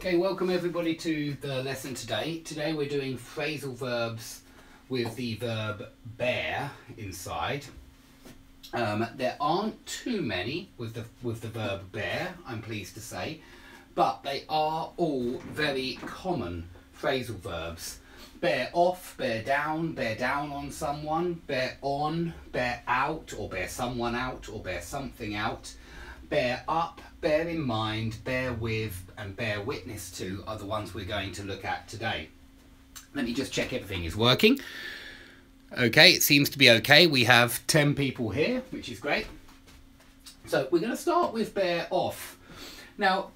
Okay, welcome everybody to the lesson today. Today we're doing phrasal verbs with the verb bear inside. There aren't too many with the verb bear, I'm pleased to say, but they are all very common phrasal verbs. Bear off, bear down on someone, bear on, bear out, or bear someone out, or bear something out. Bear up, bear in mind, bear with, and bear witness to are the ones we're going to look at today. Let me just check everything is working. Okay, it seems to be okay. We have 10 people here, which is great. So we're going to start with bear off. Now,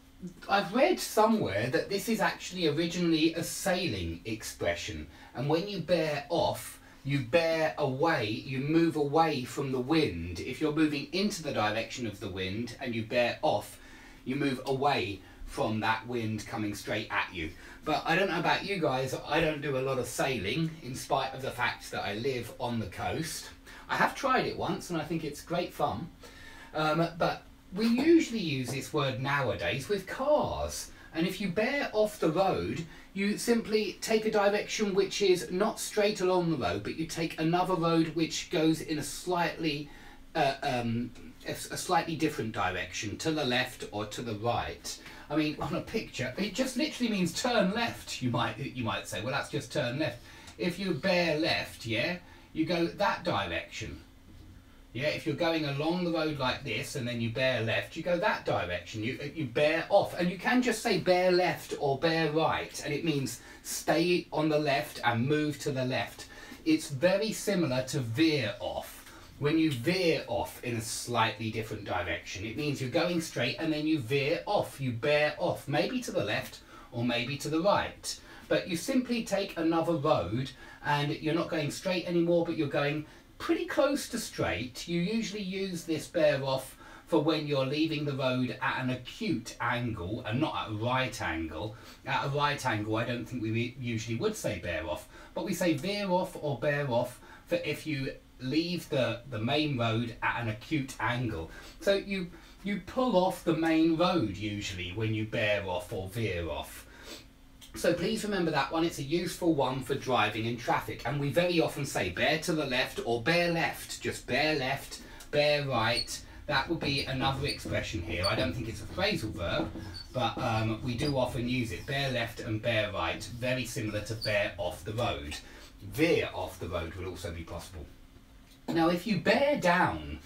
I've read somewhere that this is actually originally a sailing expression. And when you bear off, you bear away, you move away from the wind. If you're moving into the direction of the wind and you bear off, you move away from that wind coming straight at you. But I don't know about you guys, I don't do a lot of sailing in spite of the fact that I live on the coast. I have tried it once and I think it's great fun. But we usually use this word nowadays with cars. And if you bear off the road, you simply take a direction which is not straight along the road, but you take another road which goes in a slightly different direction, to the left or to the right. I mean, on a picture, it just literally means turn left. You might say, well, that's just turn left. If you bear left, yeah, you go that direction. Yeah, if you're going along the road like this and then you bear left, you go that direction. You bear off. And you can just say bear left or bear right. And it means stay on the left and move to the left. It's very similar to veer off. When you veer off in a slightly different direction, it means you're going straight and then you veer off. You bear off, maybe to the left or maybe to the right. But you simply take another road and you're not going straight anymore, but you're going pretty close to straight. You usually use this bear off for when you're leaving the road at an acute angle and not at a right angle. At a right angle, I don't think we usually would say bear off, but we say veer off or bear off for if you leave the main road at an acute angle. So you pull off the main road usually when you bear off or veer off. So please remember that one. It's a useful one for driving in traffic, and we very often say bear to the left or bear left, just bear left, bear right. That would be another expression here. I don't think it's a phrasal verb, but we do often use it. Bear left and bear right, very similar to bear off the road. Veer off the road would also be possible. Now if you bear down,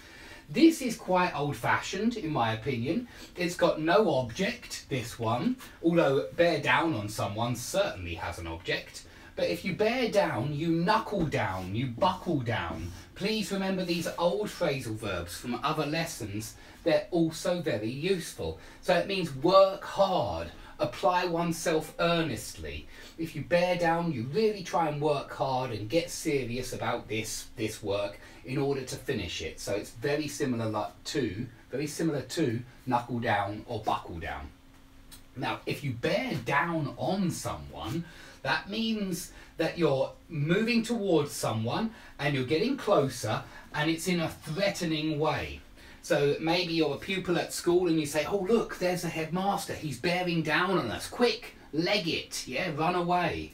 this is quite old-fashioned in my opinion. It's got no object, this one, although bear down on someone certainly has an object. But if you bear down, you knuckle down, you buckle down. Please remember these old phrasal verbs from other lessons. They're also very useful. So it means work hard, apply oneself earnestly. If you bear down, you really try and work hard and get serious about this work in order to finish it. So it's very similar to knuckle down or buckle down. Now, if you bear down on someone, that means that you're moving towards someone and you're getting closer and it's in a threatening way. So maybe you're a pupil at school and you say, oh look, there's the headmaster, he's bearing down on us, quick, leg it, yeah, run away.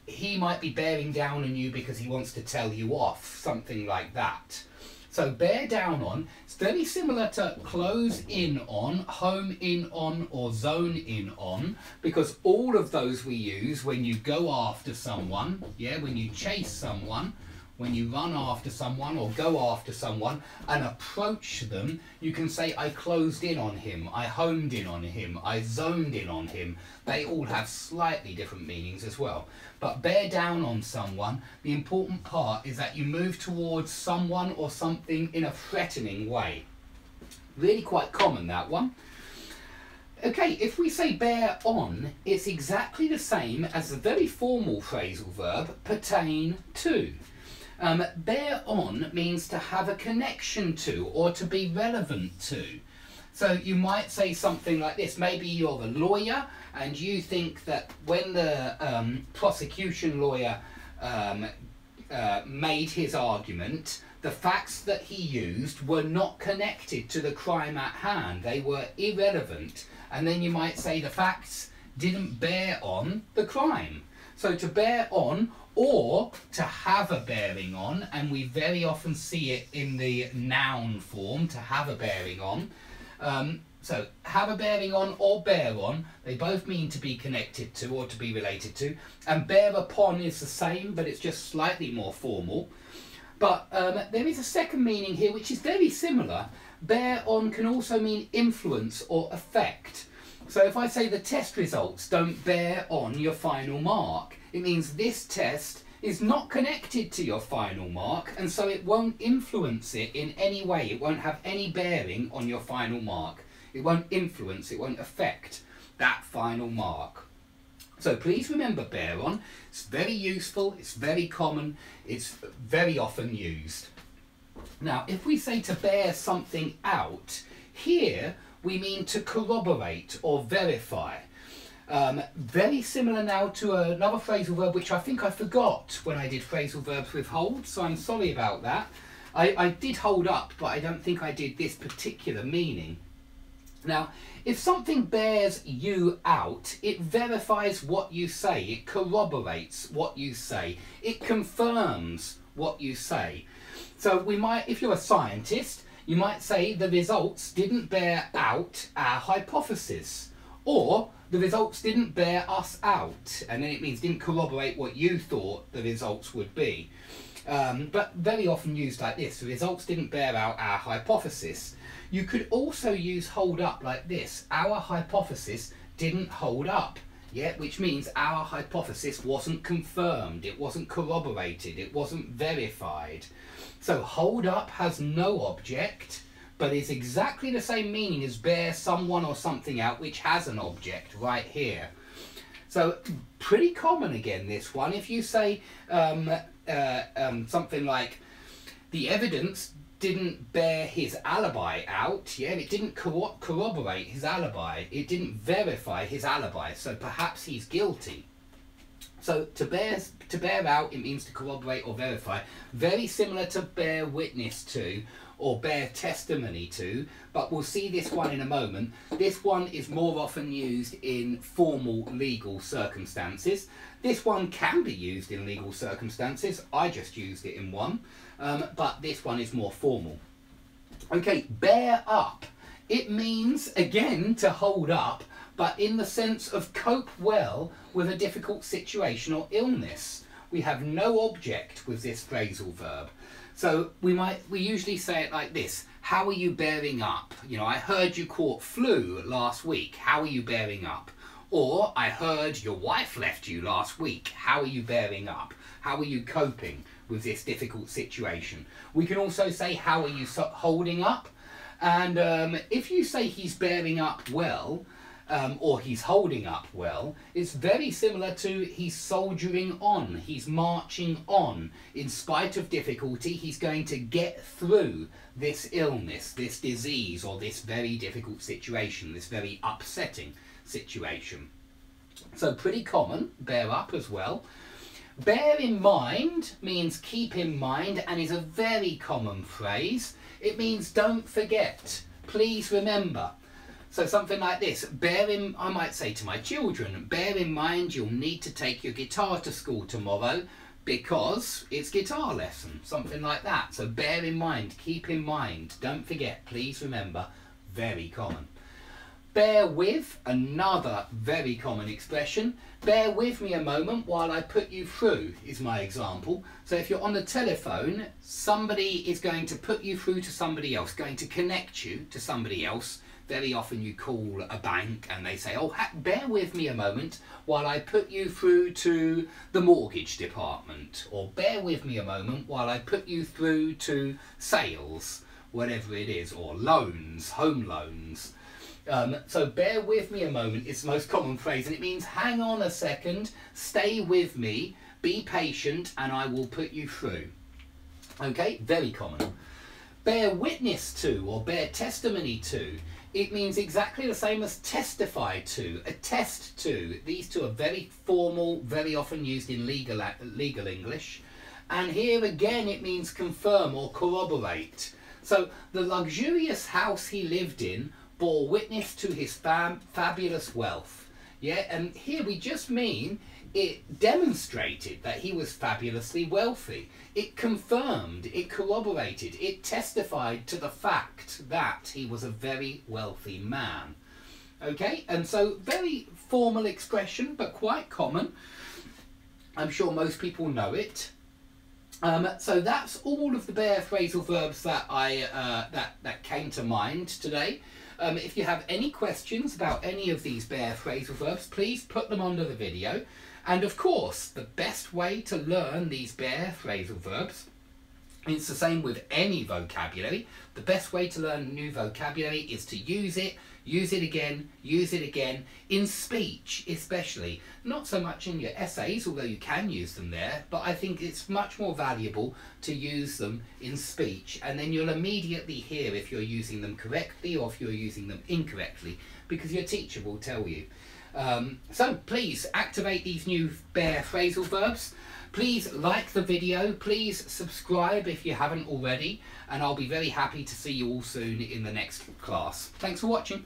He might be bearing down on you because he wants to tell you off, something like that. So bear down on, it's very similar to close in on, home in on, or zone in on, because all of those we use when you go after someone, yeah, when you chase someone, when you run after someone or go after someone and approach them, you can say, I closed in on him, I homed in on him, I zoned in on him. They all have slightly different meanings as well. But bear down on someone, the important part is that you move towards someone or something in a threatening way. Really quite common, that one. Okay, if we say bear on, it's exactly the same as the very formal phrasal verb pertain to. Bear on means to have a connection to or to be relevant to. So you might say something like this. Maybe you're a lawyer and you think that when the prosecution lawyer made his argument, the facts that he used were not connected to the crime at hand. They were irrelevant. And then you might say the facts didn't bear on the crime. So to bear on, or to have a bearing on, and we very often see it in the noun form, to have a bearing on. So have a bearing on or bear on, they both mean to be connected to or to be related to. And bear upon is the same, but it's just slightly more formal. But there is a second meaning here which is very similar. Bear on can also mean influence or affect. So if I say the test results don't bear on your final mark, it means this test is not connected to your final mark, and so it won't influence it in any way. It won't have any bearing on your final mark. It won't influence, it won't affect that final mark. So please remember bear on. It's very useful, it's very common, it's very often used. Now, if we say to bear something out, here we mean to corroborate or verify. Very similar now to another phrasal verb which I think I forgot when I did phrasal verbs with hold, so I'm sorry about that. I did hold up, but I don't think I did this particular meaning. Now, if something bears you out, it verifies what you say, it corroborates what you say, it confirms what you say. So we might, if you're a scientist, you might say the results didn't bear out our hypothesis, or the results didn't bear us out, and then it means didn't corroborate what you thought the results would be. But very often used like this, the results didn't bear out our hypothesis. You could also use hold up like this, our hypothesis didn't hold up, yeah, which means our hypothesis wasn't confirmed, it wasn't corroborated, it wasn't verified. So hold up has no object, but is exactly the same meaning as bear someone or something out, which has an object right here. So pretty common again, this one. If you say something like the evidence didn't bear his alibi out, yeah, it didn't corroborate his alibi, it didn't verify his alibi, so perhaps he's guilty. So to bear out, it means to corroborate or verify. Very similar to bear witness to or bear testimony to, but we'll see this one in a moment. This one is more often used in formal legal circumstances. This one can be used in legal circumstances. I just used it in one, but this one is more formal. Okay, bear up. It means, again, to hold up, but in the sense of cope well with a difficult situation or illness. We have no object with this phrasal verb. So we usually say it like this: how are you bearing up? You know, I heard you caught flu last week. How are you bearing up? Or I heard your wife left you last week. How are you bearing up? How are you coping with this difficult situation? We can also say, how are you holding up? And if you say he's bearing up well, or he's holding up well, it's very similar to he's soldiering on, he's marching on. In spite of difficulty, he's going to get through this illness, this disease, or this very difficult situation, this very upsetting situation. So pretty common, bear up as well. Bear in mind means keep in mind and is a very common phrase. It means don't forget, please remember. So something like this, I might say to my children, bear in mind you'll need to take your guitar to school tomorrow because it's guitar lesson, something like that. So bear in mind, keep in mind, don't forget, please remember, very common. Bear with, another very common expression. Bear with me a moment while I put you through is my example. So if you're on the telephone, somebody is going to put you through to somebody else, going to connect you to somebody else. Very often you call a bank and they say, oh, bear with me a moment while I put you through to the mortgage department, or bear with me a moment while I put you through to sales, whatever it is, or loans, home loans. So bear with me a moment is the most common phrase, and it means hang on a second, stay with me, be patient, and I will put you through. Okay, very common. Bear witness to or bear testimony to. It means exactly the same as testify to, attest to. These two are very formal, very often used in legal English. And here again it means confirm or corroborate. So the luxurious house he lived in bore witness to his fabulous wealth. Yeah, and here we just mean it demonstrated that he was fabulously wealthy. It confirmed, it corroborated, it testified to the fact that he was a very wealthy man. Okay, and so very formal expression, but quite common. I'm sure most people know it. So that's all of the bare phrasal verbs that that came to mind today. If you have any questions about any of these bare phrasal verbs, please put them under the video. And of course, the best way to learn these bare phrasal verbs, it's the same with any vocabulary. The best way to learn new vocabulary is to use it again, in speech especially. Not so much in your essays, although you can use them there, but I think it's much more valuable to use them in speech, and then you'll immediately hear if you're using them correctly or if you're using them incorrectly, because your teacher will tell you. So please activate these new bare phrasal verbs. Please like the video, please subscribe if you haven't already, and I'll be very happy to see you all soon in the next class. Thanks for watching.